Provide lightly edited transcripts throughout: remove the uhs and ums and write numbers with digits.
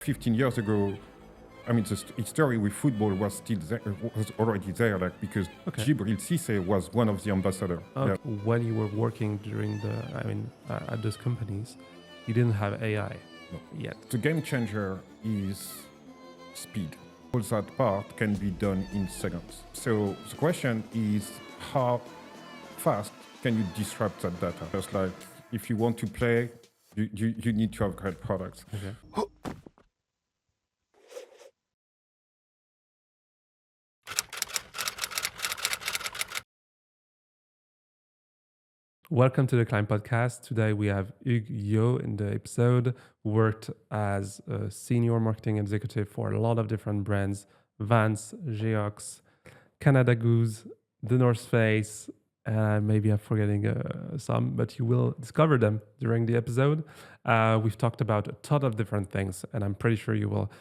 15 years ago, I mean, the history with football was still there, was already there, like because Djibril Cissé was one of the ambassadors. Yeah. When you were working during at those companies, you didn't have AI yet. The game changer is speed. All that part can be done in seconds. So the question is, how fast can you disrupt that data? Just like if you want to play, you need to have great products. Okay. Welcome to the Climb Podcast. Today we have Hugues-Yo in the episode, who worked as a senior marketing executive for a lot of different brands, Vans, Geox, Canada Goose, The North Face, maybe I'm forgetting some, but you will discover them during the episode. We've talked about a ton of different things, and I'm pretty sure you will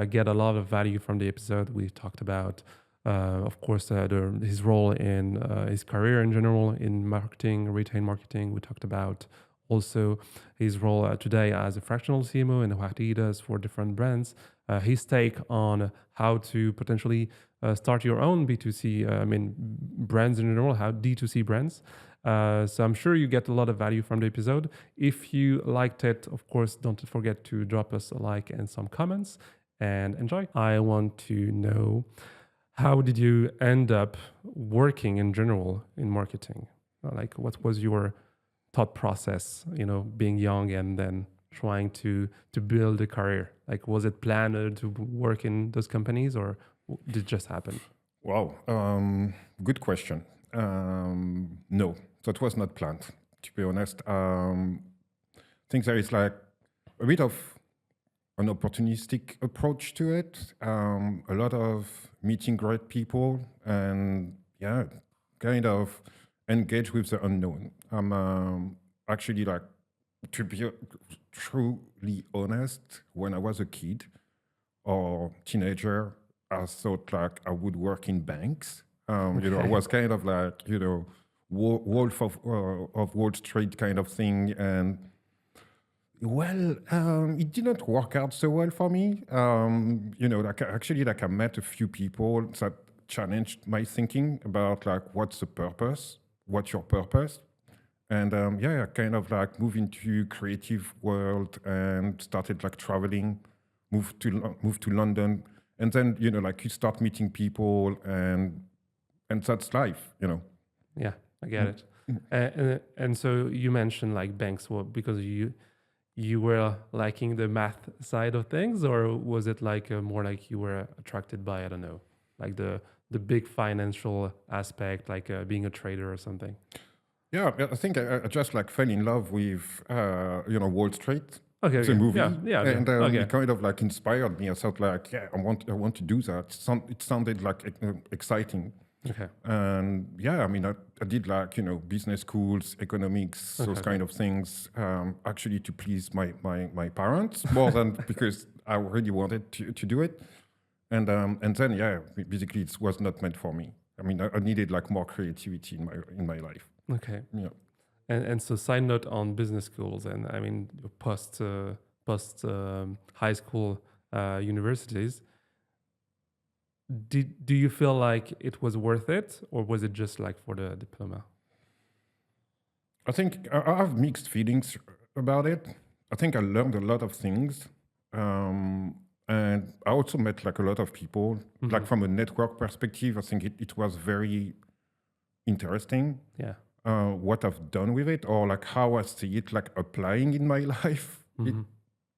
get a lot of value from the episode. We talked about of course, his role in his career in general in marketing, retail marketing. We talked about also his role today as a fractional CMO and what he does for different brands. His take on how to potentially start your own B2C, brands in general, how D2C brands. So I'm sure you get a lot of value from the episode. If you liked it, of course, don't forget to drop us a like and some comments and enjoy. I want to know, how did you end up working in general in marketing? Like, what was your thought process, being young and then trying to build a career? Like, was it planned to work in those companies or did it just happen? Wow, good question. No, that was not planned, to be honest. I think there is like a bit of an opportunistic approach to it. A lot of meeting great people and kind of engage with the unknown. I'm actually, like, to be truly honest, when I was a kid or teenager, I thought like I would work in banks. I was kind of like, Wolf of Wall Street kind of thing. And well, it didn't work out so well for me. I met a few people that challenged my thinking about like, what's the purpose? What's your purpose? And I kind of like moved into creative world and started like traveling, moved to London, and then you start meeting people and that's life, Yeah, I get it. And so you mentioned like banks, because you were liking the math side of things, or was it like more like you were attracted by, I don't know, like the big financial aspect, like being a trader or something? Yeah, I think I just like fell in love with Wall Street, the movie, and it kind of like inspired me. I thought like, I want to do that. It sounded like exciting. Okay. And I did like, business schools, economics, those kind of things, actually to please my parents more than because I really wanted to do it. And then, basically it was not meant for me. I mean, I needed like more creativity in my life. Okay. Yeah. And so side note on business schools and post high school universities, do you feel like it was worth it, or was it just like for the diploma? I think I have mixed feelings about it. I think I learned a lot of things. And I also met like a lot of people, like from a network perspective. I think it was very interesting. Yeah. What I've done with it, or like how I see it like applying in my life,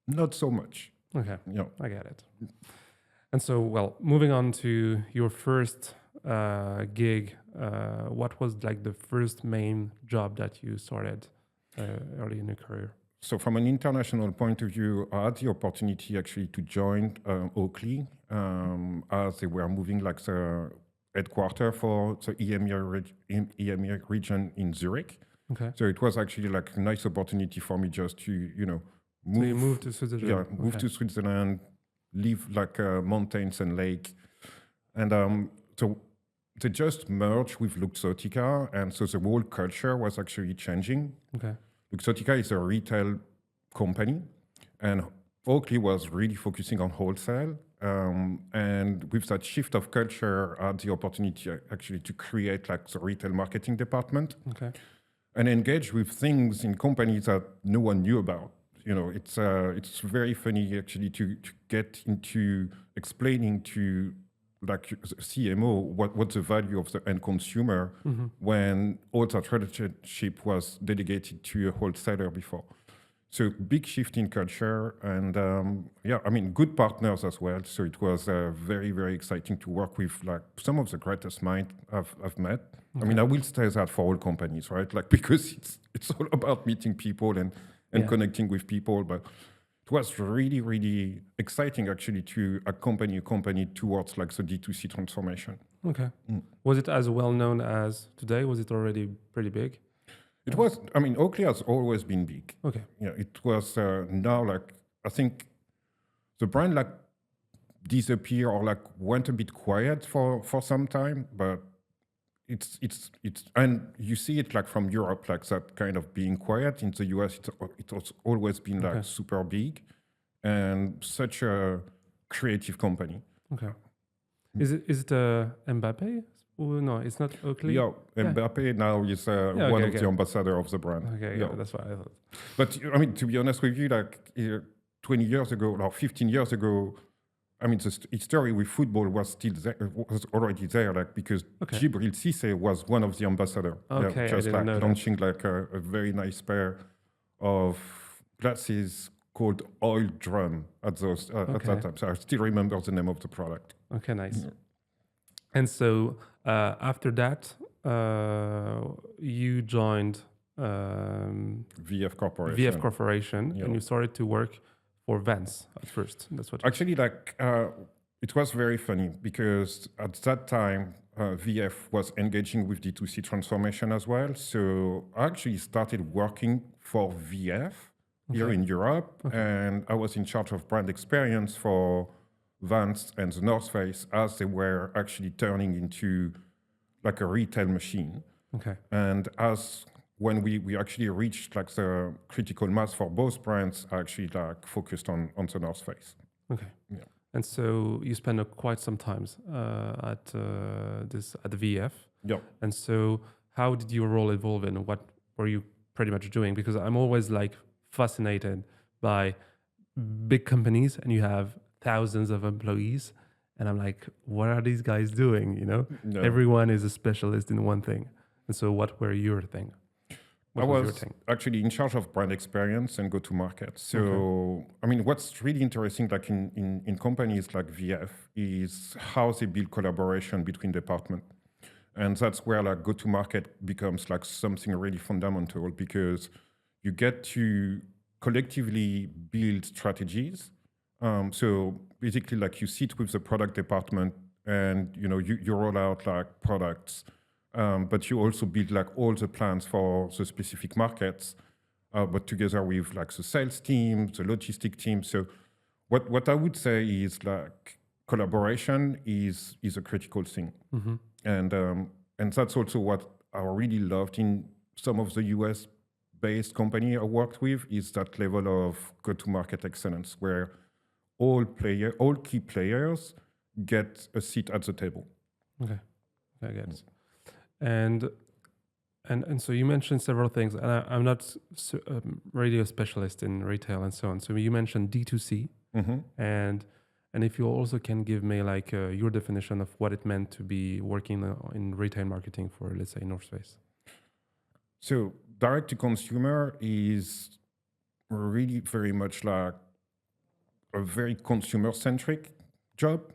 not so much. Okay. Yeah, I get it. And so, well, moving on to your first gig, what was like the first main job that you started early in your career? So from an international point of view, I had the opportunity actually to join Oakley as they were moving like the headquarters for the EMEA region in Zurich. Okay. So it was actually like a nice opportunity for me just to, move. So you moved to Switzerland? Yeah, move to Switzerland, live like mountains and lake. And so they just merged with Luxottica, and so the whole culture was actually changing. Okay. Luxottica is a retail company, and Oakley was really focusing on wholesale. And with that shift of culture, I had the opportunity actually to create like the retail marketing department Okay. and engage with things in companies that no one knew about. It's very funny actually to get into explaining to like CMO what's the value of the end consumer when all that relationship was delegated to a wholesaler before. So big shift in culture and good partners as well. So it was very, very exciting to work with like some of the greatest minds I've met. I mean, I will say that for all companies, right? Like because it's all about meeting people and connecting with people. But it was really, really exciting actually to accompany a company towards like the D2C transformation. Okay. Was it as well known as today? Was it already pretty big? It was, I mean, Oakley has always been big. Okay. Yeah, it was now like, I think the brand like disappeared or like went a bit quiet for some time, but it's, and you see it like from Europe, like that kind of being quiet. In the US, it has always been like super big and such a creative company. Okay. Is it Mbappe? Oh, no, it's not Oakley. Yeah, Mbappe now is one of the ambassador of the brand. Okay, yeah, that's what I thought. But I mean, to be honest with you, like 20 years ago or 15 years ago, I mean, the history with football was still there, was already there, like because Djibril Cissé was one of the ambassadors. Okay, just I didn't know launching like a very nice pair of glasses called Oil Drum at that time. So I still remember the name of the product. Okay, nice. Yeah. And so after that, you joined VF Corporation. VF Corporation, and you started to work for Vans at first. That's what. Actually, like it was very funny because at that time VF was engaging with D2C transformation as well. So I actually started working for VF here in Europe, and I was in charge of brand experience for Vans and the North Face as they were actually turning into like a retail machine. Okay. And as when we actually reached like the critical mass for both brands, I actually like focused on the North Face. Okay. Yeah. And so you spent quite some time at VF. Yeah. And so how did your role evolve and what were you pretty much doing? Because I'm always like fascinated by big companies and you have thousands of employees. And I'm like, what are these guys doing? You know, everyone is a specialist in one thing. And so what were your thing? I was actually in charge of brand experience and go-to-market. So, I mean, what's really interesting, like in companies like VF, is how they build collaboration between departments. And that's where like go-to-market becomes like something really fundamental because you get to collectively build strategies. So basically, like you sit with the product department and you roll out like products. But you also build like all the plans for the specific markets, but together with like the sales team, the logistic team. So what I would say is like collaboration is a critical thing. Mm-hmm. And that's also what I really loved in some of the US-based company I worked with is that level of go-to-market excellence where all key players get a seat at the table. Okay, I get it. And so you mentioned several things, and I'm not radio specialist in retail and so on. So you mentioned D2C, and if you also can give me like your definition of what it meant to be working in retail marketing for, let's say, North Face. So direct to consumer is really very much like a very consumer-centric job.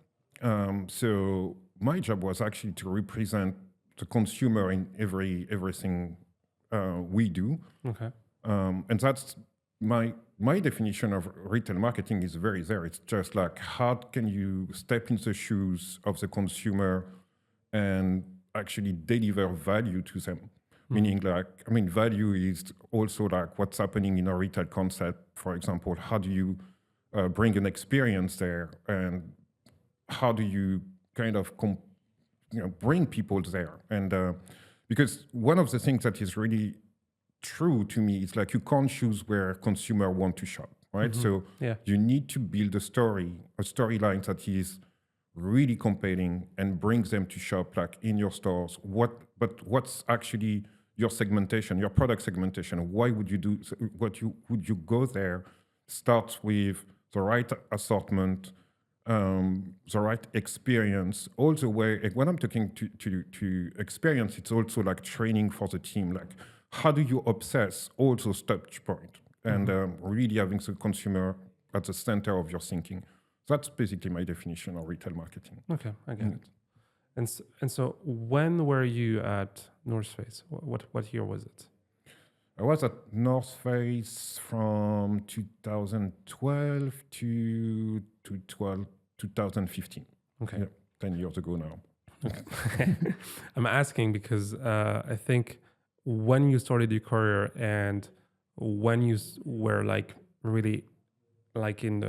So my job was actually to represent the consumer in everything we do. Okay. And that's my definition of retail marketing is very there. It's just like how can you step in the shoes of the consumer and actually deliver value to them? Mm-hmm. Meaning like, I mean, value is also like what's happening in a retail concept. For example, how do you bring an experience there and how do you kind of bring people there. And because one of the things that is really true to me is like you can't choose where consumer want to shop, right? So Yeah. you need to build a storyline that is really compelling and brings them to shop like in your stores. But what's actually your segmentation, your product segmentation? Why would you do would you go there? Start with the right assortment, the right experience. All the way, when I'm talking to experience, it's also like training for the team. Like, how do you obsess all those touch points and really having the consumer at the center of your thinking? That's basically my definition of retail marketing. Okay, I get it. And so when were you at North Face? What year was it? I was at North Face from 2012 to 2015. Okay. Yeah, 10 years ago now. Okay. I'm asking because I think when you started your career and when you were like really like in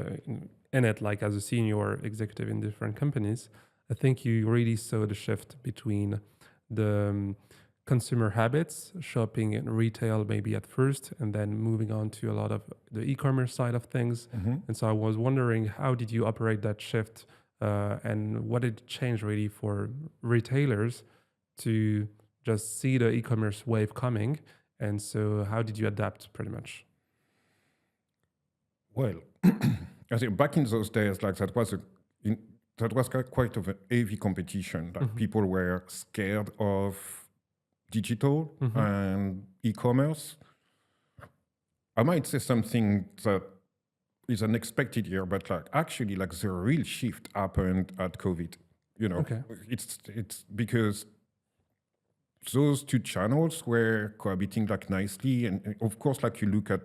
it, like as a senior executive in different companies, I think you really saw the shift between the consumer habits, shopping in retail maybe at first, and then moving on to a lot of the e-commerce side of things. And so I was wondering, how did you operate that shift, and what did it change really for retailers to just see the e-commerce wave coming? And so how did you adapt pretty much? Well, I think back in those days, like that was quite of a heavy competition. Like people were scared of digital and e-commerce. I might say something that is unexpected here, but like actually, like the real shift happened at COVID. You know, it's because those two channels were cohabiting like nicely, and of course, like you look at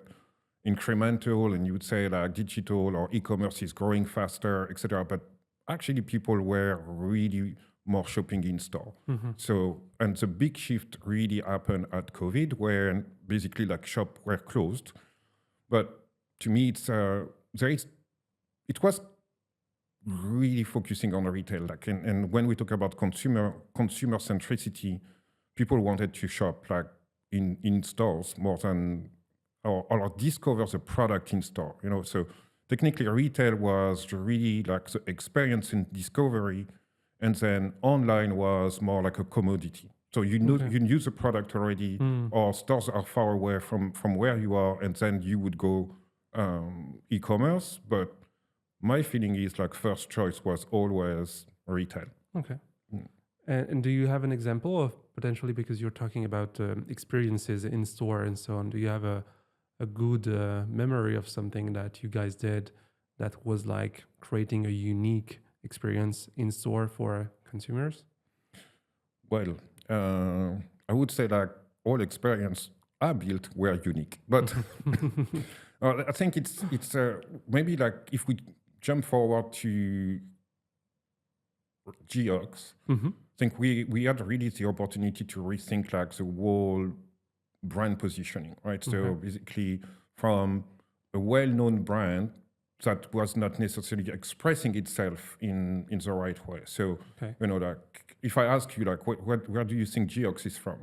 incremental and you would say like digital or e-commerce is growing faster, etc. But actually people were really more shopping in store. So, and the big shift really happened at COVID where basically like shops were closed. But to me, it was really focusing on retail. Like, and when we talk about consumer centricity, people wanted to shop like in stores more than or discover the product in store, you know. So technically retail was really like the experience in discovery, and then online was more like a commodity. So you know, you knew the product already, or stores are far away from where you are, and then you would go e-commerce. But my feeling is like first choice was always retail. Okay. And do you have an example of potentially, because you're talking about experiences in store and so on, do you have a good memory of something that you guys did that was like creating a unique experience in store for consumers? Well, I would say like all experience I built were unique, but I think it's maybe like if we jump forward to Geox, I think we had really the opportunity to rethink like the whole brand positioning, right? So basically from a well-known brand that was not necessarily expressing itself in the right way. So, you know, like if I ask you like, where do you think Geox is from?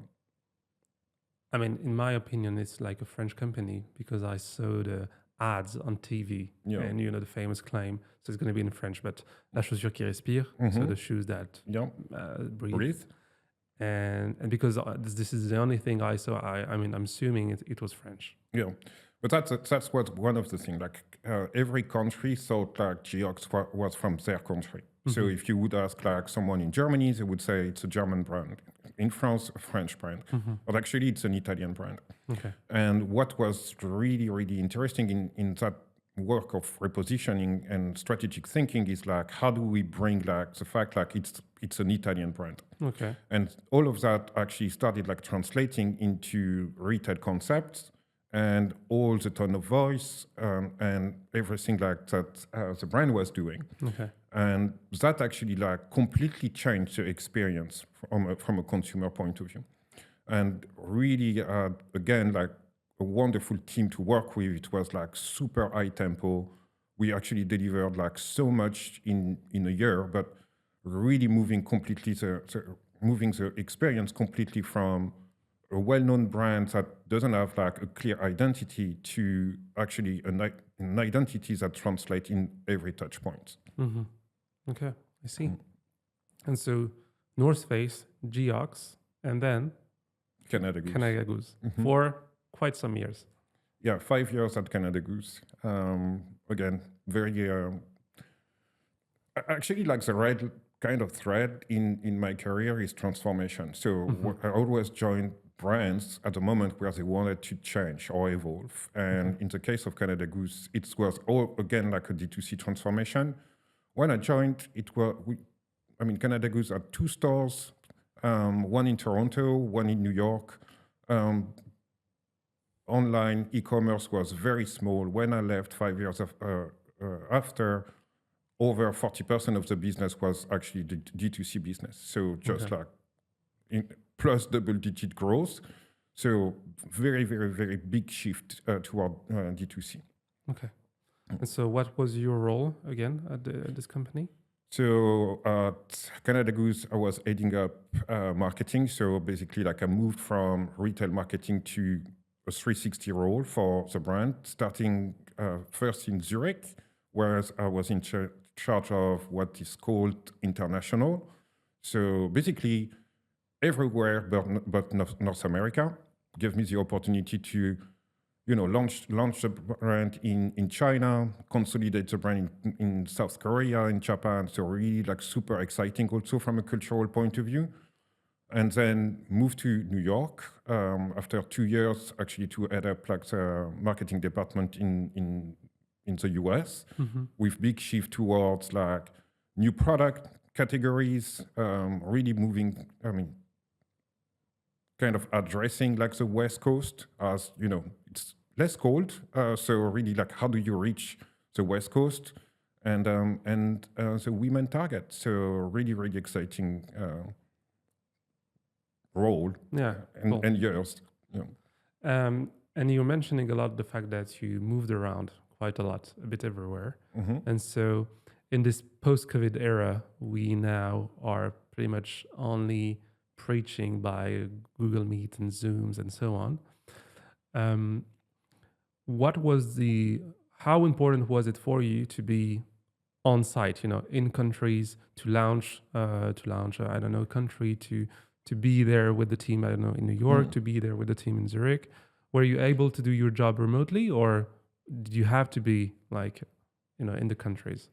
I mean, in my opinion, it's like a French company because I saw the ads on TV and, you know, the famous claim. So it's going to be in French, but la chaussure qui respire, so the shoes that breathe. And because this is the only thing I saw, I mean, I'm assuming it was French. Yeah, but that's what one of the things. Like every country thought like Geox was from their country. So if you would ask like someone in Germany, they would say it's a German brand. In France, a French brand. But actually, it's an Italian brand. Okay. And what was really, really interesting in that work of repositioning and strategic thinking is like, how do we bring like the fact like it's an Italian brand? Okay. And all of that actually started like translating into retail concepts and all the tone of voice and everything like that the brand was doing. Okay. And that actually like completely changed the experience from a consumer point of view. And really, again, like a wonderful team to work with. It was like super high tempo. We actually delivered like so much in a year, but really moving completely moving the experience completely from a well-known brand that doesn't have like a clear identity to actually an identity that translates in every touch point. Mm-hmm. Okay, I see. And so North Face, Geox, and then Canada Goose. Canada Goose for quite some years. Yeah, 5 years at Canada Goose. Again, very actually like the red kind of thread in my career is transformation. So I always joined brands at the moment where they wanted to change or evolve. And in the case of Canada Goose, it was all again like a D2C transformation. When I joined, Canada Goose had 2 stores, one in Toronto, one in New York. Online e-commerce was very small. When I left 5 years after, over 40% of the business was actually the D2C business. So just like plus double-digit growth. So very, very, very big shift toward D2C. Okay. And so what was your role again at this company? So at Canada Goose, I was heading up marketing. So basically like I moved from retail marketing to a 360 role for the brand, starting first in Zurich, whereas I was in charge of what is called international. So basically everywhere but North America gave me the opportunity to launch the brand in China, consolidate the brand in South Korea, in Japan. So really like super exciting also from a cultural point of view. And then moved to New York after 2 years actually to head up like the marketing department in the US with big shift towards like new product categories, really moving, kind of addressing like the West Coast as, it's less cold. So really like how do you reach the West Coast and the women target. So really, really exciting role and years. And you're mentioning a lot the fact that you moved around quite a lot, a bit everywhere. And so in this post-COVID era, we now are pretty much only preaching by Google Meet and Zooms and so on. How important was it for you to be on site, in countries to launch, I don't know, country to be there with the team, I don't know, in New York, to be there with the team in Zurich? Were you able to do your job remotely, or did you have to be like, in the countries?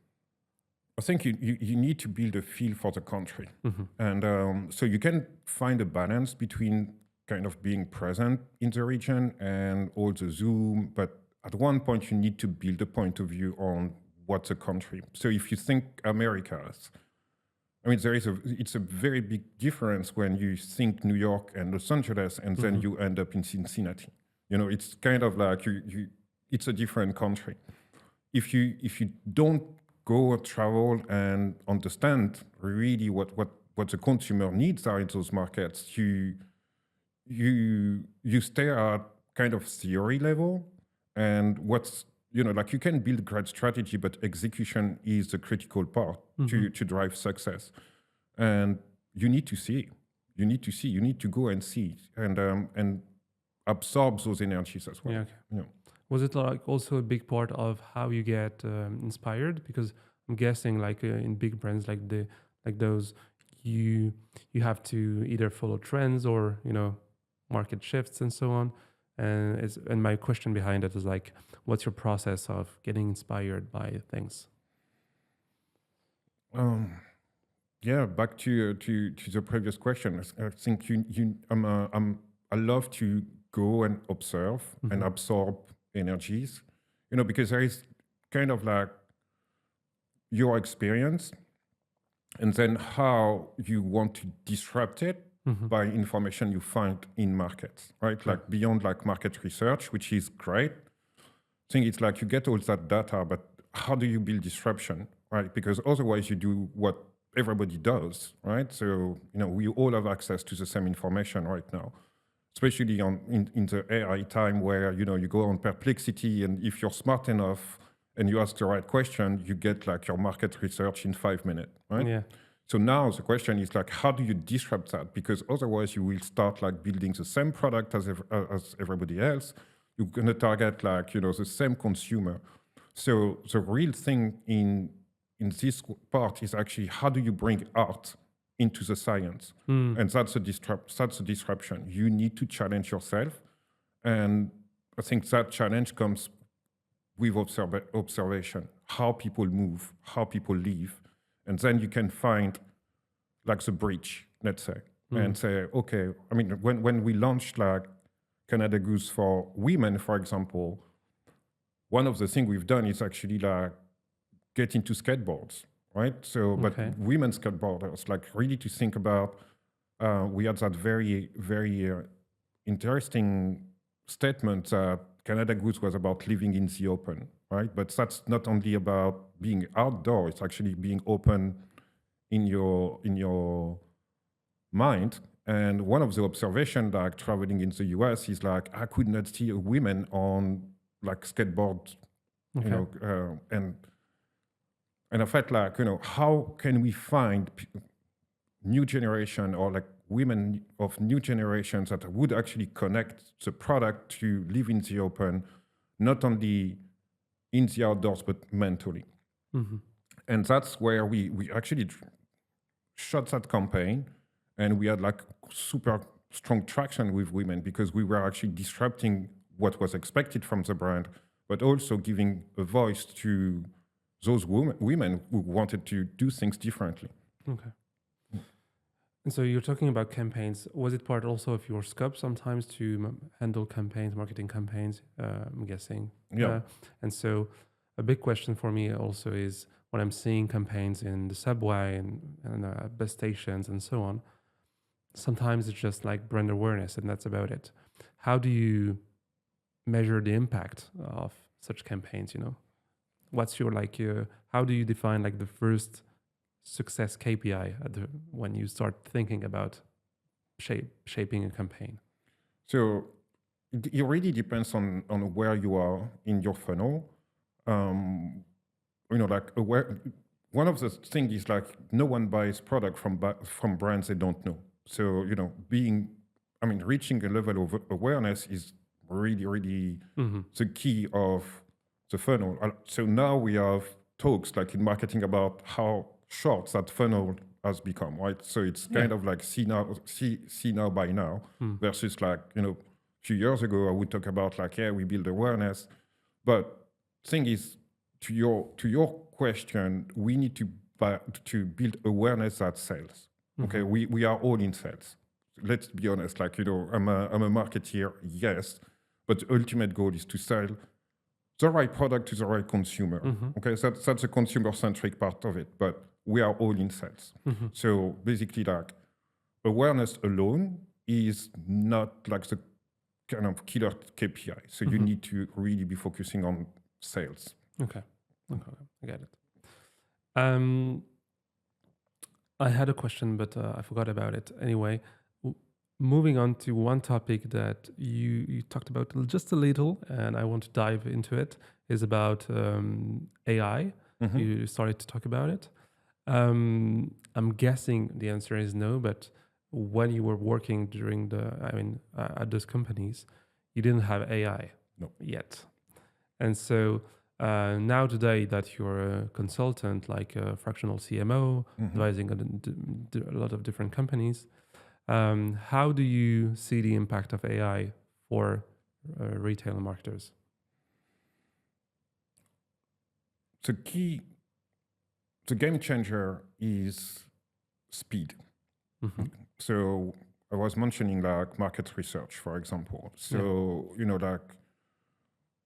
I think you need to build a feel for the country. And so you can find a balance between kind of being present in the region and all the Zoom, but at one point you need to build a point of view on what's a country. So if you think Americas, it's a very big difference when you think New York and Los Angeles, and then you end up in Cincinnati. It's kind of like it's a different country. If you don't go travel and understand really what the consumer needs are in those markets, you stay at kind of theory level, and you can build great strategy, but execution is the critical part to drive success. And you need to see, you need to go and see and absorb those energies as well. Yeah, okay. Was it like also a big part of how you get inspired? Because I'm guessing like in big brands like those, you have to either follow trends or market shifts and so on. And my question behind it is like, what's your process of getting inspired by things? Back to the previous question. I think I love to go and observe and absorb energies, because there is kind of like your experience and then how you want to disrupt it by information you find in markets, right? Sure. Like beyond like market research, which is great. I think it's like you get all that data, but how do you build disruption, right? Because otherwise you do what everybody does, right? So, we all have access to the same information right now, especially in the AI time where, you go on Perplexity, and if you're smart enough and you ask the right question, you get like your market research in 5 minutes, right? Yeah. So now the question is like, how do you disrupt that? Because otherwise you will start like building the same product as everybody else. You're going to target like, the same consumer. So the real thing in this part is actually how do you bring art into the science? And that's a disruption. You need to challenge yourself. And I think that challenge comes with observation, how people move, how people live. And then you can find like the bridge, let's say, and say, okay, I mean, when we launched like Canada Goose for women, for example, one of the things we've done is actually like get into skateboards, right? So, but women skateboarders, like really to think about, we had that very, very interesting statement that Canada Goose was about living in the open, right? But that's not only about being outdoor, it's actually being open in your mind. And one of the observations, like traveling in the US, is like I could not see a woman on like skateboard, and I felt like, how can we find new generation or like women of new generations that would actually connect the product to live in the open, not only in the outdoors, but mentally. And that's where we actually shot that campaign, and we had like super strong traction with women because we were actually disrupting what was expected from the brand, but also giving a voice to those women who wanted to do things differently. Okay. And so you're talking about campaigns. Was it part also of your scope sometimes to handle campaigns, marketing campaigns, I'm guessing? Yeah. And so a big question for me also is when I'm seeing campaigns in the subway and bus stations and so on, sometimes it's just like brand awareness and that's about it. How do you measure the impact of such campaigns, What's your how do you define like the first success KPI when you start thinking about shaping a campaign? So it really depends on where you are in your funnel. One of the things is like no one buys product from brands they don't know. So reaching a level of awareness is really, really the key of the funnel. So now we have talks like in marketing about how short that funnel has become, right? So it's kind of like see now, buy now, versus like, a few years ago, I would talk about like, we build awareness. But thing is, to your question, we need to build awareness that sells. Okay, we are all in sales. Let's be honest, like, I'm a marketeer, yes, but the ultimate goal is to sell the right product to the right consumer. Okay, so that's a consumer-centric part of it, but we are all in sales. So basically, like, awareness alone is not like the kind of killer KPI. So you need to really be focusing on sales. Okay, I get it. I had a question, but I forgot about it. Anyway, moving on to one topic that you talked about just a little, and I want to dive into it, is about AI. You started to talk about it. I'm guessing the answer is no, but when you were working at those companies, you didn't have AI yet. And so now today that you're a consultant, like a fractional CMO, advising a lot of different companies, how do you see the impact of AI for retail marketers? The game changer is speed. So I was mentioning like market research, for example. So, like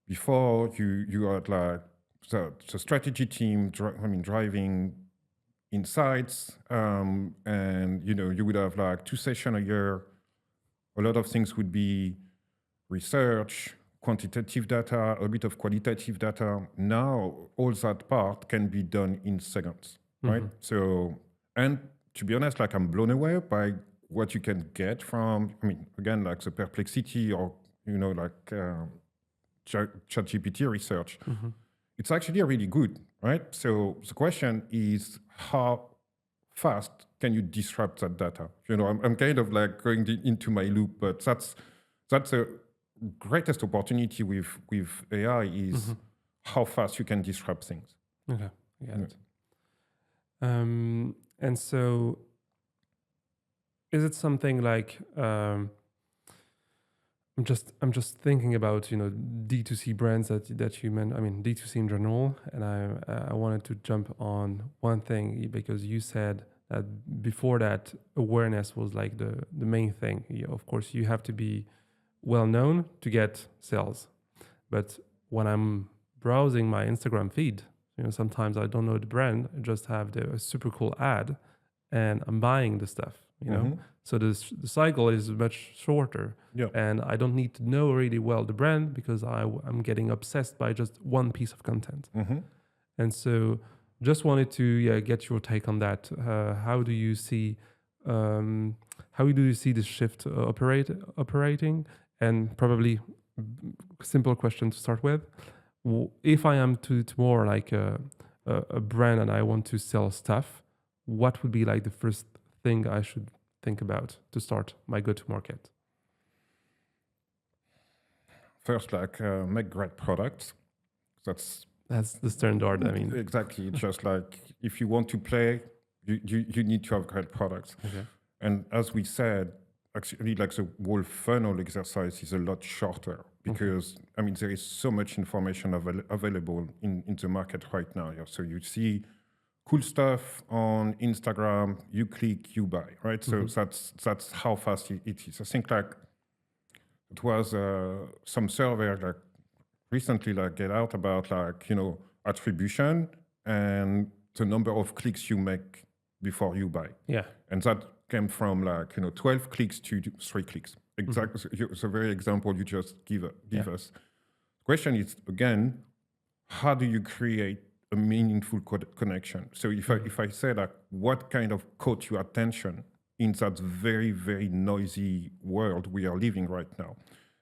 before you had like the strategy team, driving insights, and you would have like 2 sessions a year. A lot of things would be research, quantitative data, a bit of qualitative data. Now all that part can be done in seconds, right? So, and to be honest, like I'm blown away by what you can get from, again, like the Perplexity or like ChatGPT research. It's actually really good, right? So the question is how fast can you disrupt that data? You know, I'm kind of like going into my loop, but that's a greatest opportunity with AI is how fast you can disrupt things. Okay, I get it. And so, is it something like I'm just thinking about D2C brands that you meant. I mean D2C in general, and I wanted to jump on one thing because you said that before that awareness was like the main thing. Of course, you have to be well known to get sales, but when I'm browsing my Instagram feed, sometimes I don't know the brand. I just have a super cool ad, and I'm buying the stuff. So the cycle is much shorter, and I don't need to know really well the brand because I'm getting obsessed by just one piece of content. And so, just wanted to get your take on that. How do you see this shift operating? And probably simple question to start with: if I am to more like a brand and I want to sell stuff, what would be like the first thing I should think about to start my go-to-market? First, like make great products. That's the standard. I mean, exactly. Just like if you want to play, you need to have great products. Okay. And as we said, actually, like the whole funnel exercise is a lot shorter because I mean there is so much information available in the market right now. So you see cool stuff on Instagram, you click, you buy, right? So that's how fast it is. I think like it was some survey like recently like get out about like, attribution and the number of clicks you make before you buy. Yeah. And that came from like, 12 clicks to 3 clicks. Exactly. It's a very example you just give us. The question is, again, how do you create a meaningful connection? So if I say like, what kind of caught your attention in that very, very noisy world we are living right now?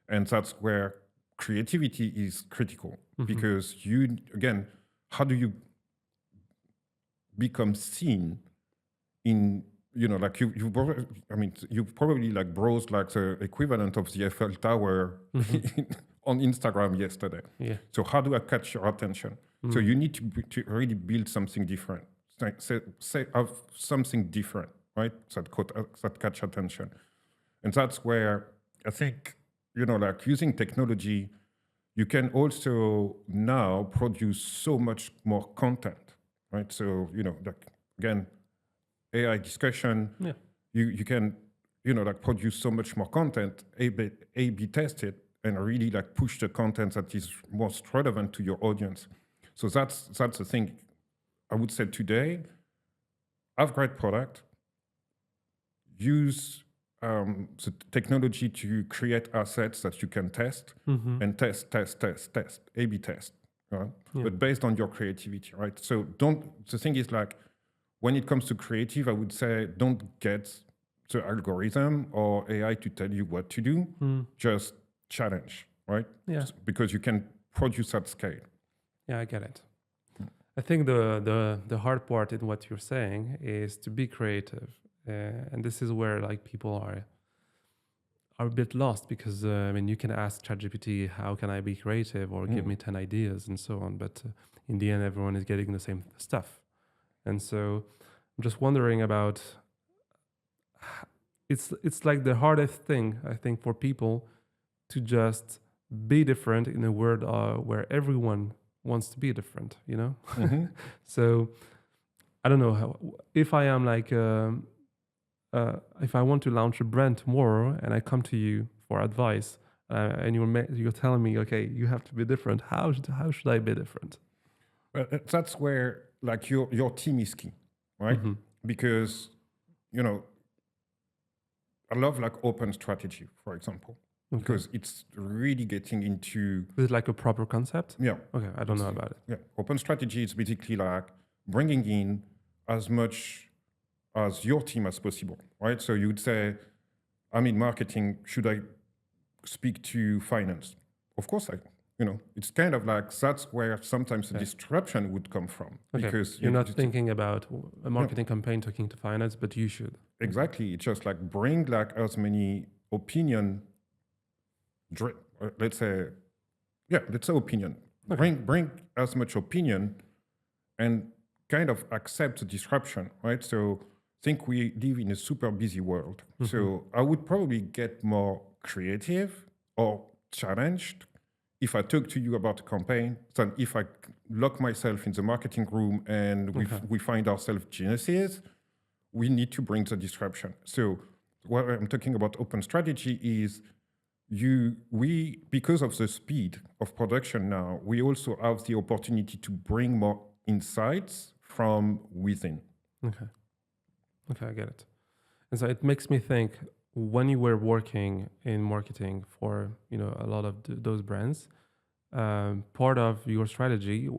And that's where creativity is critical because how do you become seen in, like you've probably like browsed like the equivalent of the Eiffel Tower on Instagram yesterday. Yeah. So how do I catch your attention? So you need to really build something different. Say have something different, right? That catch attention. And that's where I think, like using technology, you can also now produce so much more content, right? So, like again, AI discussion, you can, like produce so much more content, A/B test it, and really like push the content that is most relevant to your audience. So that's the thing. I would say today, have great product, use the technology to create assets that you can test and test, A/B test, right? But based on your creativity, right? So the thing is like, when it comes to creative, I would say don't get the algorithm or AI to tell you what to do, just challenge, right? Yeah. Because you can produce at scale. Yeah, I get it. I think the hard part in what you're saying is to be creative. And this is where like people are a bit lost because you can ask ChatGPT, how can I be creative, or give me 10 ideas and so on. But in the end, everyone is getting the same stuff. And so I'm just wondering about, it's like the hardest thing, I think, for people to just be different in a world where everyone wants to be different, So I don't know if I am like, if I want to launch a brand tomorrow and I come to you for advice and you're telling me, okay, you have to be different. How should I be different? Well, that's where like your team is key, right? Because, I love like open strategy, for example, because it's really getting into... Is it like a proper concept? Yeah. Okay, I don't know about it. Yeah, open strategy is basically like bringing in as much as your team as possible, right? So you would say, I'm in marketing, should I speak to finance? Of course it's kind of like that's where sometimes the Okay. disruption would come from. Okay. Because You're not thinking about a marketing campaign talking to finance, but you should. Exactly. It's just like bring like as many opinion, let's say opinion. Okay. Bring as much opinion and kind of accept the disruption, right? So I think we live in a super busy world. So I would probably get more creative or challenged if I talk to you about a campaign than if I lock myself in the marketing room and we find ourselves geniuses. We need to bring the disruption. So what I'm talking about open strategy is we because of the speed of production now, we also have the opportunity to bring more insights from within. Okay, I get it. And so it makes me think, when you were working in marketing for a lot of those brands, part of your strategy,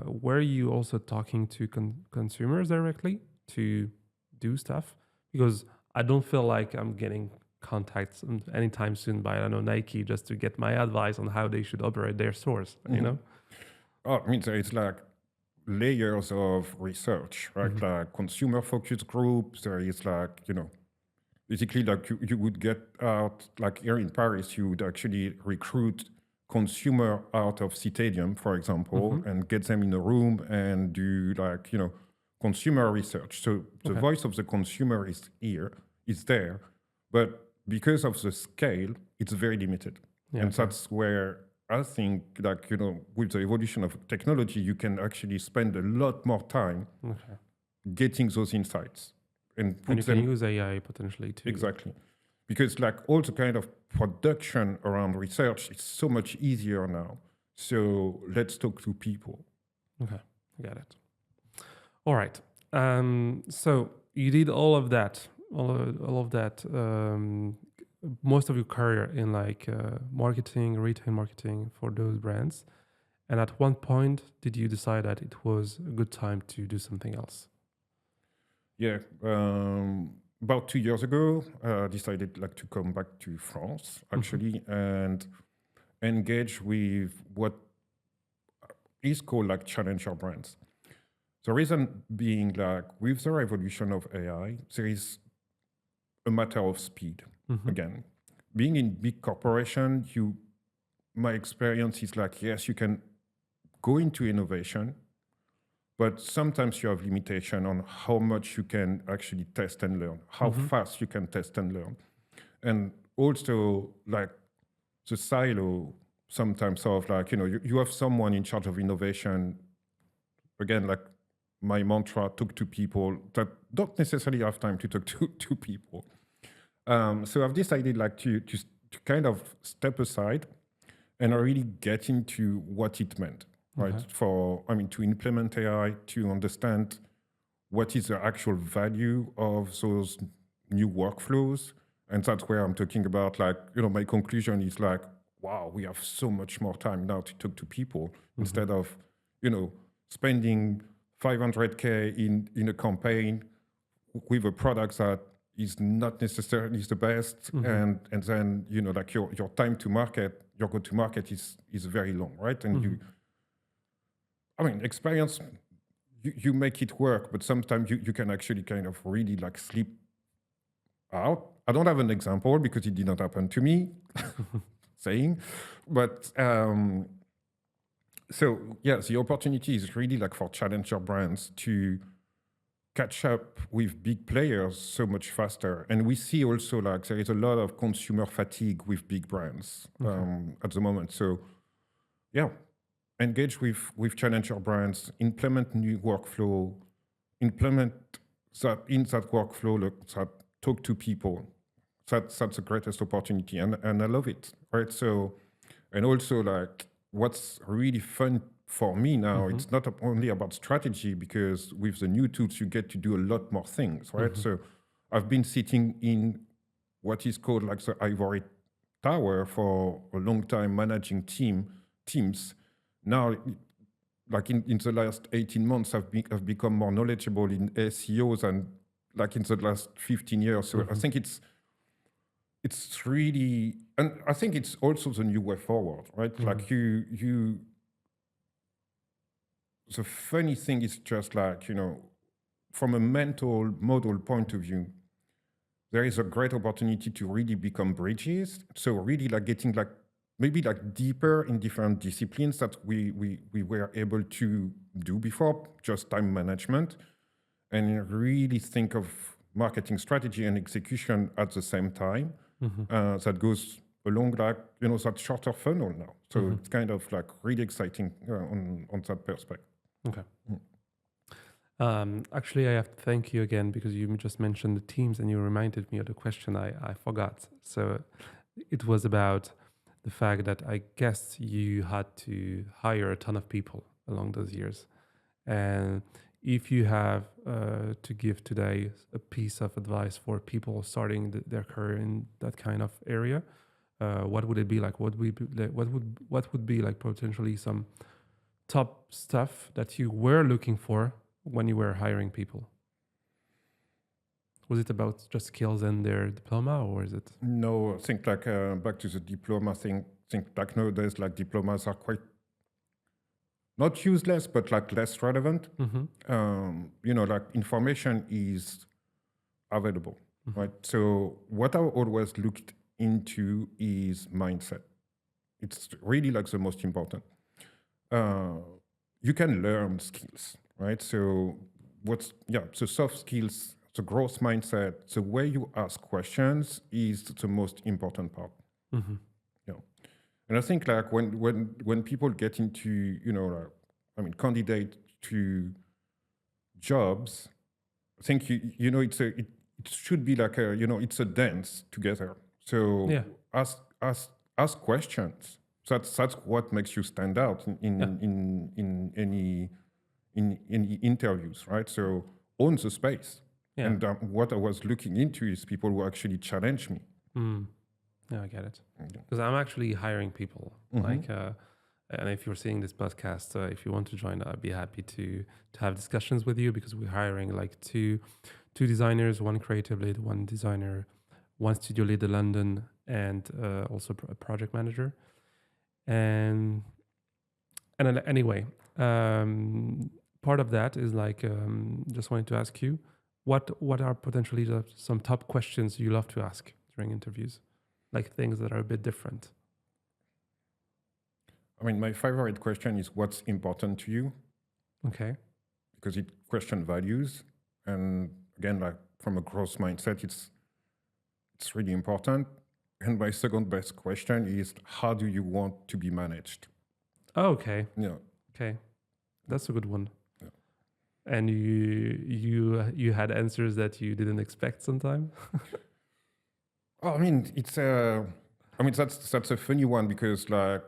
were you also talking to consumers directly to do stuff? Because I don't feel like I'm getting contacts anytime soon by, I don't know, Nike just to get my advice on how they should operate their stores, Oh, I mean, so it's like layers of research, right? Like consumer focus groups. There is like, basically like you would get out, like here in Paris, you would actually recruit consumer out of Citadium, for example, and get them in a room and do like, consumer research. So the voice of the consumer is there, but because of the scale, it's very limited. And that's where I think, like, with the evolution of technology, you can actually spend a lot more time getting those insights. And you can use AI potentially too. Exactly. Because like all the kind of production around research is so much easier now. So let's talk to people. Okay, got it. All right. So you did all of that, most of your career in like marketing, retail marketing for those brands. And at one point, did you decide that it was a good time to do something else? Yeah. About 2 years ago, I decided like to come back to France actually and engage with what is called like challenger brands. The reason being like with the revolution of AI, there is a matter of speed. Again, being in big corporation, my experience is like, yes, you can go into innovation, but sometimes you have limitation on how much you can actually test and learn, how fast you can test and learn. And also like the silo sometimes of like, you have someone in charge of innovation, again, like my mantra, talk to people that don't necessarily have time to talk to people. So I've decided like to kind of step aside and really get into what it meant, right? To implement AI, to understand what is the actual value of those new workflows. And that's where I'm talking about like, my conclusion is like, wow, we have so much more time now to talk to people instead of, spending 500K in a campaign with a product that is not necessarily the best, and then like your time to market, your go to market is very long, right? And experience, you make it work, but sometimes you can actually kind of really like slip out. I don't have an example because it did not happen to me, saying, but so yeah, the opportunity is really like for challenger brands to catch up with big players so much faster. And we see also like there is a lot of consumer fatigue with big brands at the moment. So yeah, engage with challenger brands, implement new workflow, implement that in that workflow, that talk to people. That's the greatest opportunity. And I love it, right? So, and also like what's really fun for me now, it's not only about strategy, because with the new tools, you get to do a lot more things, right? So I've been sitting in what is called like the ivory tower for a long time, managing teams. Now, like in the last 18 months, I've become more knowledgeable in SEOs and like in the last 15 years. So I think it's it's really, and I think it's also the new way forward, right? Like the funny thing is just like, from a mental model point of view, there is a great opportunity to really become bridges. So really like getting like, maybe like deeper in different disciplines that we were able to do before, just time management, and really think of marketing strategy and execution at the same time. That goes along like, that shorter funnel now. So it's kind of like really exciting on that perspective. Okay. Actually, I have to thank you again because you just mentioned the teams and you reminded me of the question I forgot. So it was about the fact that I guess you had to hire a ton of people along those years. And if you have to give today a piece of advice for people starting their career in that kind of area, what would it be like? What would be like potentially some top stuff that you were looking for when you were hiring people? Was it about just skills and their diploma, or is it? No, I think like back to the diploma thing. I think like nowadays, like diplomas are quite not useless, but like less relevant. Like information is available, right? So what I always looked into is mindset. It's really like the most important. You can learn skills, right? So so soft skills, the growth mindset, the way you ask questions is the most important part. And I think like when people get into, candidate to jobs, I think it should be like it's a dance together. So ask questions. That's what makes you stand out in any interviews, right? So own the space. And what I was looking into is people who actually challenge me. Yeah, I get it. Because I'm actually hiring people. And if you're seeing this podcast, if you want to join, I'd be happy to have discussions with you because we're hiring like two designers, one creative lead, one designer, one studio lead in London, and also a project manager. And then anyway, part of that is like just wanted to ask you, what are potentially some top questions you love to ask during interviews, like things that are a bit different? I mean, my favorite question is what's important to you? Okay. Because it questions values. And again, like from a growth mindset, it's really important. And my second best question is how do you want to be managed? Oh, okay. Yeah. Okay. That's a good one. Yeah. And you had answers that you didn't expect sometime? Oh, I mean, that's a funny one because like,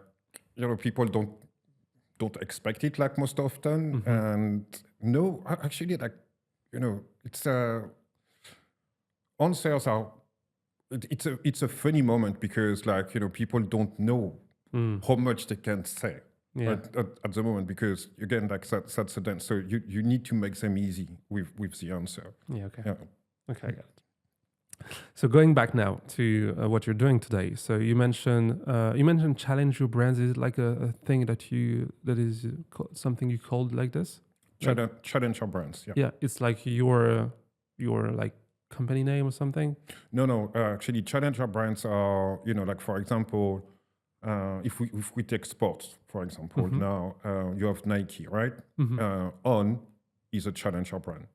people don't expect it like most often. And no, actually, like, it's answers are, it's a funny moment because like, people don't know how much they can say at the moment because again, like that's a dance. So you need to make them easy with the answer. Yeah. Okay. Yeah. Okay, I got it. So going back now to what you're doing today. So you mentioned challenge your brands. Is it like a thing that is something you called like this? Challenge our brands. Yeah. Yeah, it's like your like company name or something. No. Actually, challenge our brands are like for example, if we take sports for example, now you have Nike, right? On is a challenger brand.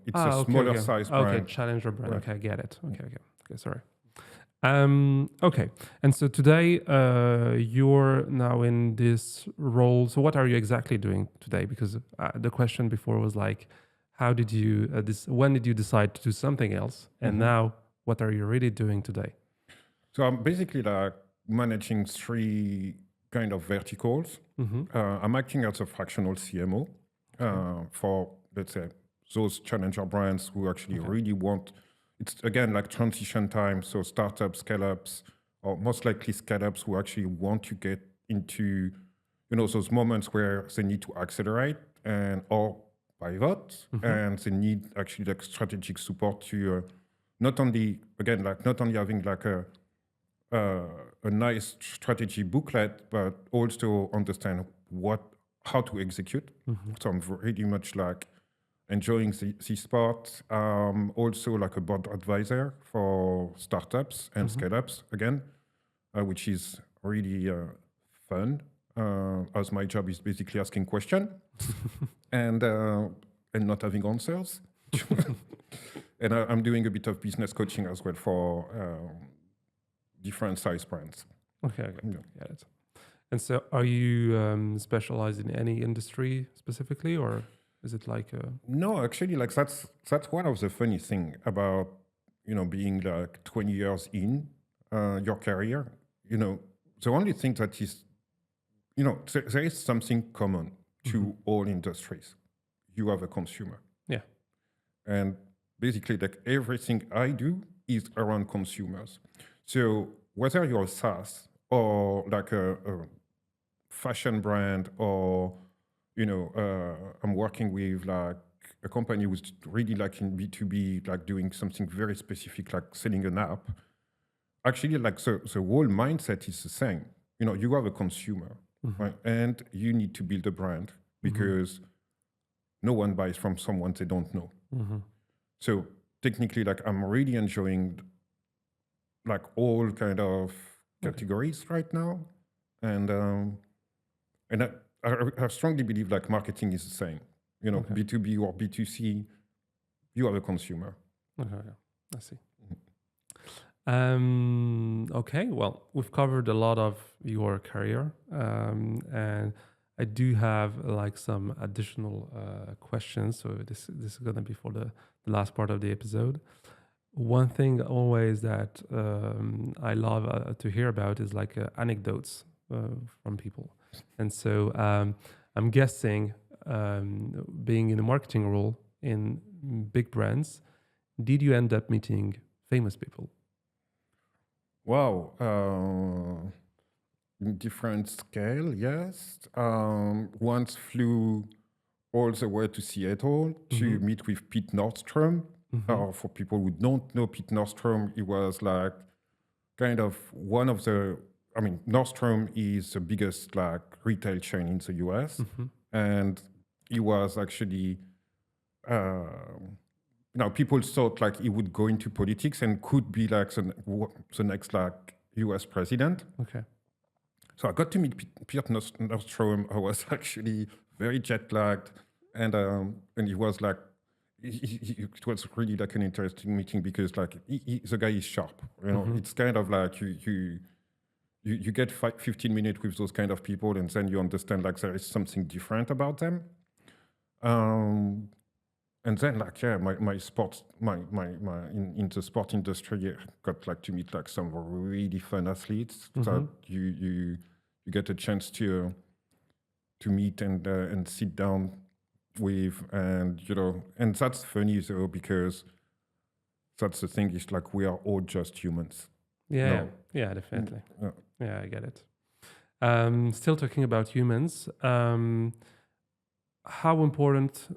It's a smaller size brand. Okay, challenger brand. Right. Okay, I get it. Okay, sorry. Okay, and so today you're now in this role. So what are you exactly doing today? Because the question before was like, how did you when did you decide to do something else? And now, what are you really doing today? So I'm basically like managing 3 kind of verticals. I'm acting as a fractional CMO for, let's say, those challenger brands who actually really want, it's again like transition time. So startups, scale-ups, or most likely scale-ups who actually want to get into, those moments where they need to accelerate or pivot, and they need actually like strategic support to not only having like a a nice strategy booklet, but also understand how to execute. So I'm really much like enjoying this part. Also like a board advisor for startups and scale-ups again, which is really fun, as my job is basically asking questions and not having answers. And I'm doing a bit of business coaching as well for different size brands. Okay, get it. And so, are you specialized in any industry specifically, or is it like a... No, actually, like that's one of the funny thing about being like 20 years in your career. The only thing that is, there is something common to all industries. You have a consumer. Yeah. And basically, like everything I do is around consumers. So whether you're a SaaS or like a fashion brand, or I'm working with like a company who's really like in B2B, like doing something very specific, like selling an app. Actually, like the whole mindset is the same. You have a consumer, right? And you need to build a brand because no one buys from someone they don't know. So technically, like I'm really enjoying like all kind of categories right now, and I strongly believe like marketing is the same. B2B or B2C, you are a consumer. I see. Okay, well, we've covered a lot of your career, and I do have like some additional questions. So this is going to be for the last part of the episode. One thing always that I love to hear about is like anecdotes from people. And so I'm guessing, being in a marketing role in big brands, did you end up meeting famous people? Wow. Different scale, yes. Once flew all the way to Seattle to meet with Pete Nordstrom. For people who don't know Pete Nordstrom, he was like kind of one of the... I mean, Nordstrom is the biggest like retail chain in the US. And he was actually... people thought like he would go into politics and could be like the next like US president. Okay. So I got to meet Pete Nordstrom. I was actually very jet lagged, and he was like, it was really like an interesting meeting because like the guy is sharp. It's kind of like you get 15 minutes with those kind of people, and then you understand like there is something different about them. And then like my sports in the sport industry, I got like to meet like some really fun athletes that you get a chance to meet and sit down with, and and that's funny though, because that's the thing, is like we are all just humans. Yeah, definitely. Yeah, I get it. Still talking about humans, how important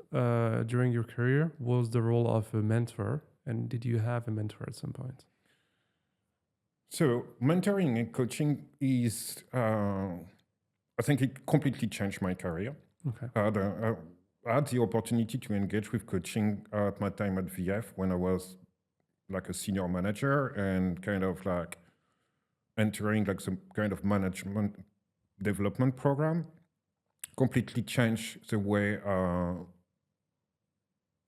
during your career was the role of a mentor, and did you have a mentor at some point? So mentoring and coaching is, I think it completely changed my career. Okay. I had the opportunity to engage with coaching at my time at VF when I was like a senior manager, and kind of like entering like some kind of management development program. Completely changed the way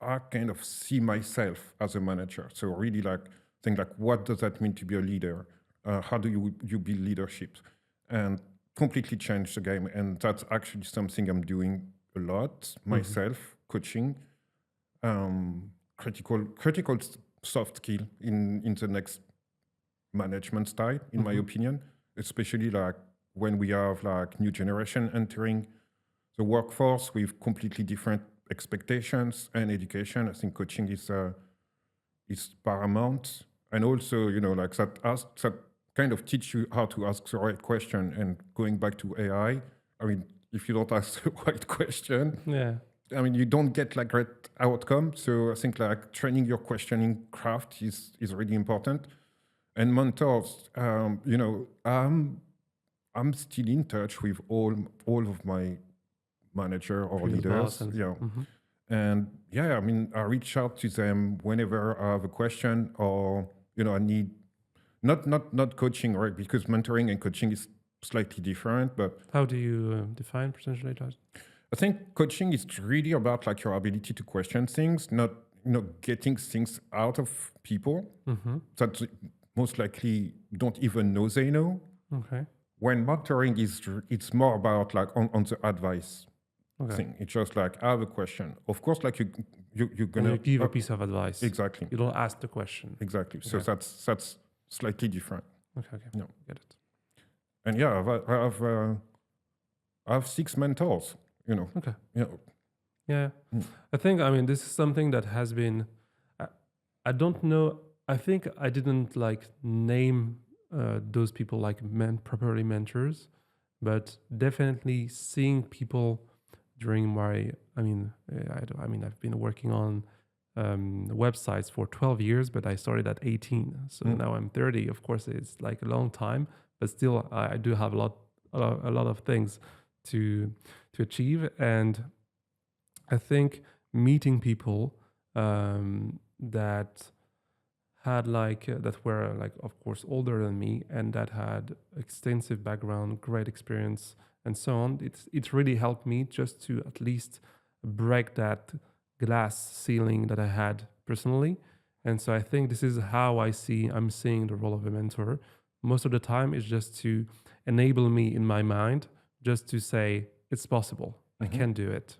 I kind of see myself as a manager. So really like think like, what does that mean to be a leader? How do you build leadership? And completely changed the game. And that's actually something I'm doing a lot myself, coaching. Critical soft skill in the next management style, in my opinion, especially like when we have like new generation entering the workforce with completely different expectations and education. I think coaching is paramount, and also like that kind of teach you how to ask the right question. And going back to AI, I mean, if you don't ask the right question, I mean, you don't get like great outcome. So I think like training your questioning craft is really important. And mentors, I'm still in touch with all of my manager or Previous boss leaders, and and yeah, I mean, I reach out to them whenever I have a question or I need not coaching, right? Because mentoring and coaching is slightly different, but how do you define potential agile? I think coaching is really about like your ability to question things, not getting things out of people that most likely don't even know they know. Okay. When mentoring it's more about like on the advice thing. It's just like I have a question. Of course, like you're And gonna you give a piece of advice. exactly. You don't ask the question. Exactly. So Okay. that's slightly different. Okay. Yeah. Get it. And yeah, I have 6 mentors. Okay. Yeah. Yeah. I think, I mean, this is something that has been, I don't know, I think I didn't like name those people like properly mentors, but definitely seeing people during my, I've been working on websites for 12 years, but I started at 18. So now I'm 30. Of course, it's like a long time, but still I do have a lot of things to achieve. And I think meeting people that had that were like, of course, older than me and that had extensive background, great experience, and so on. It's really helped me just to at least break that glass ceiling that I had personally. And so I think this is how I'm seeing the role of a mentor. Most of the time, it's just to enable me in my mind, just to say it's possible. I can do it,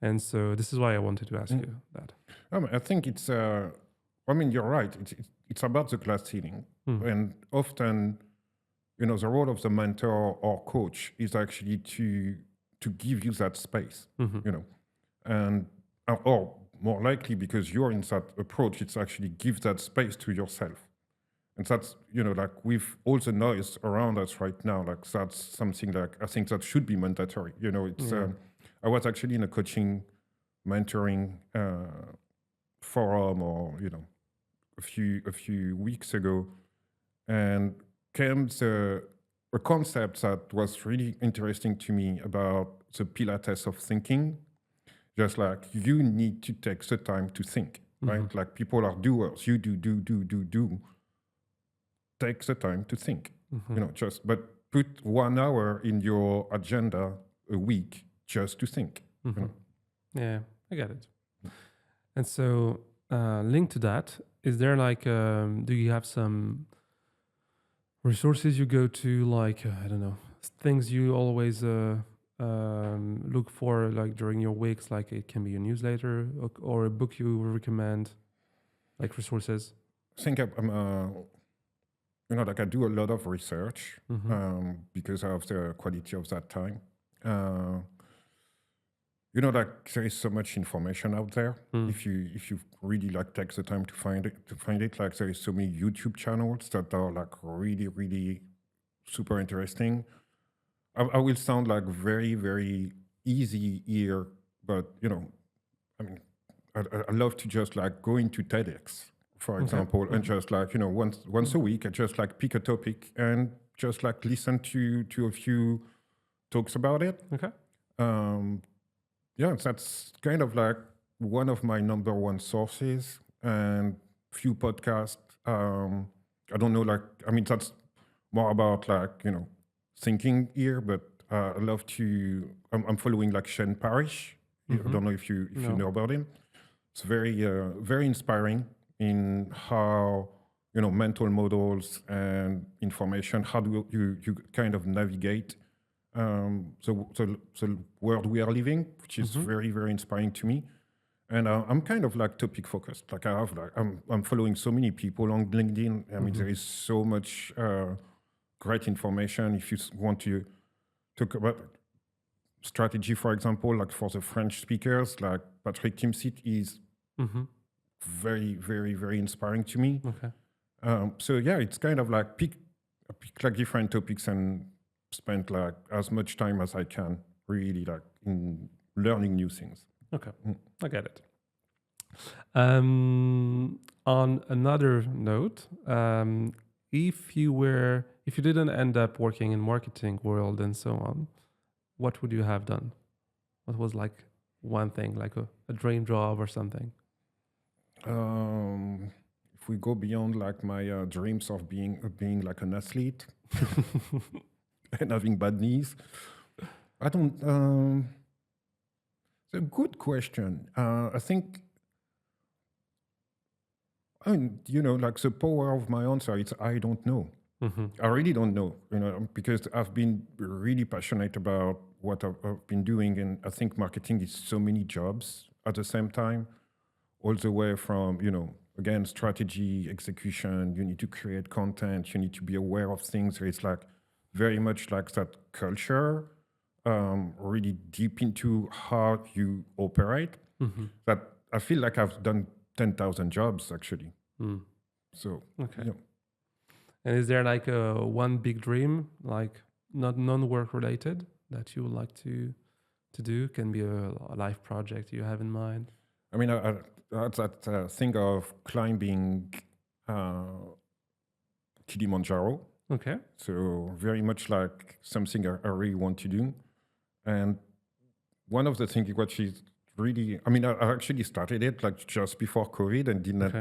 And so this is why I wanted to ask you that. I think it's. You're right. It's about the glass ceiling, and often, the role of the mentor or coach is actually to give you that space, and or more likely because you're in that approach, it's actually give that space to yourself, and that's like with all the noise around us right now, like that's something like I think that should be mandatory. It's. I was actually in a coaching, mentoring forum, or a few weeks ago, and came a concept that was really interesting to me about the Pilates of thinking. Just like you need to take the time to think, right? Like people are doers. You do. Take the time to think. But put 1 hour in your agenda a week just to think. Yeah, I get it. And so, linked to that, is there do you have some resources you go to, I don't know, things you always look for, like during your weeks, like it can be a newsletter or a book you recommend, like resources? I think like I do a lot of research because of the quality of that time. Like there is so much information out there. If you really like take the time to find it, like there is so many YouTube channels that are like really, really super interesting. I will sound like very, very easy here, but I love to just like go into TEDx, for example, and just like once a week, I just like pick a topic and just like listen to a few talks about it. Okay. Yeah, that's kind of like one of my number one sources, and few podcasts. I don't know, that's more about thinking here, but I love to. I'm following like Shane Parrish. I don't know if you know about him. It's very inspiring in how mental models and information. How do you kind of navigate the world we are living, which is very, very inspiring to me. And I'm kind of like topic focused. Like I'm following so many people on LinkedIn. I mean, there is so much great information. If you want to talk about strategy, for example, like for the French speakers, like Patrick Timsit is very, very, very inspiring to me. Okay. So yeah, it's kind of like pick like different topics and spend like as much time as I can really like in learning new things. Okay. I get it. On another note, if you didn't end up working in marketing world and so on, what would you have done? What was like one thing, like a dream job or something? If we go beyond like my dreams of being like an athlete and having bad knees, I don't. It's a good question. I think. I mean, like the power of my answer, it's I don't know. I really don't know, because I've been really passionate about what I've been doing, and I think marketing is so many jobs at the same time, all the way from, again, strategy, execution, you need to create content, you need to be aware of things. So it's like very much like that culture, really deep into how you operate, that I feel like I've done 10,000 jobs actually. So, okay. And is there like one big dream, like not non-work related, that you would like to do? Can be a life project you have in mind. I mean, I had that thing of climbing Kilimanjaro. Okay. So very much like something I really want to do. And one of the things what she's really, I mean, I actually started it like just before COVID and did not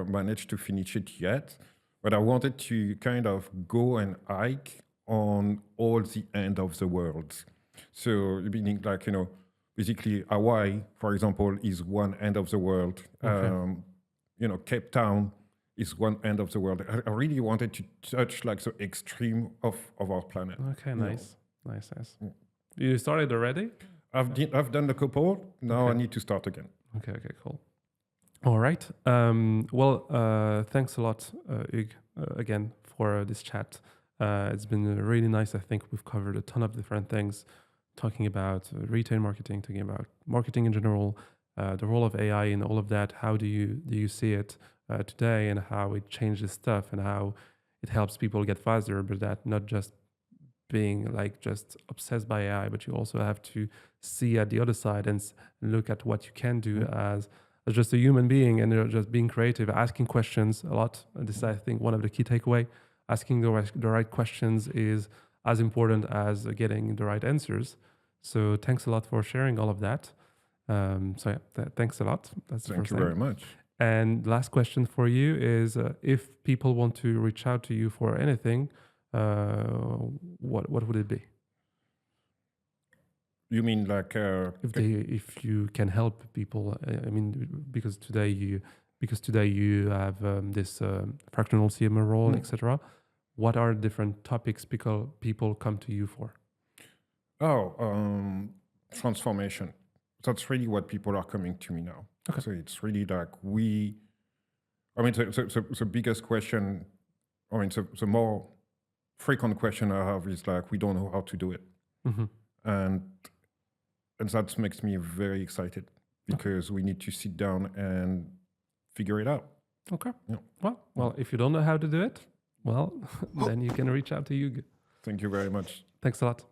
manage to finish it yet. But I wanted to kind of go and hike on all the end of the world. So meaning like, basically Hawaii, for example, is one end of the world. Okay. Cape Town is one end of the world. I really wanted to touch like the extreme of our planet. Okay, nice. Nice. You started already? I've done a couple. Now I need to start again. Okay, cool. All right. Thanks a lot, Hugues, again, for this chat. It's been really nice. I think we've covered a ton of different things, talking about retail marketing, talking about marketing in general, the role of AI and all of that. How do you see it today, and how it changes stuff, and how it helps people get faster, but that not just being like just obsessed by AI, but you also have to see at the other side and look at what you can do as just a human being, and just being creative, asking questions a lot. This is, I think, one of the key takeaway. Asking the right questions is as important as getting the right answers. So thanks a lot for sharing all of that. Thanks a lot. Thank you very much. And last question for you is, if people want to reach out to you for anything, what would it be? You mean like if you can help people? I mean, because today you have this fractional CMO role, etc. What are different topics people come to you for? Transformation. That's really what people are coming to me now. Okay. So it's really like the biggest question, the more frequent question I have is like, we don't know how to do it. And that makes me very excited, because we need to sit down and figure it out. Okay. Yeah. Well, if you don't know how to do it, then you can reach out to Hugues. Thank you very much. Thanks a lot.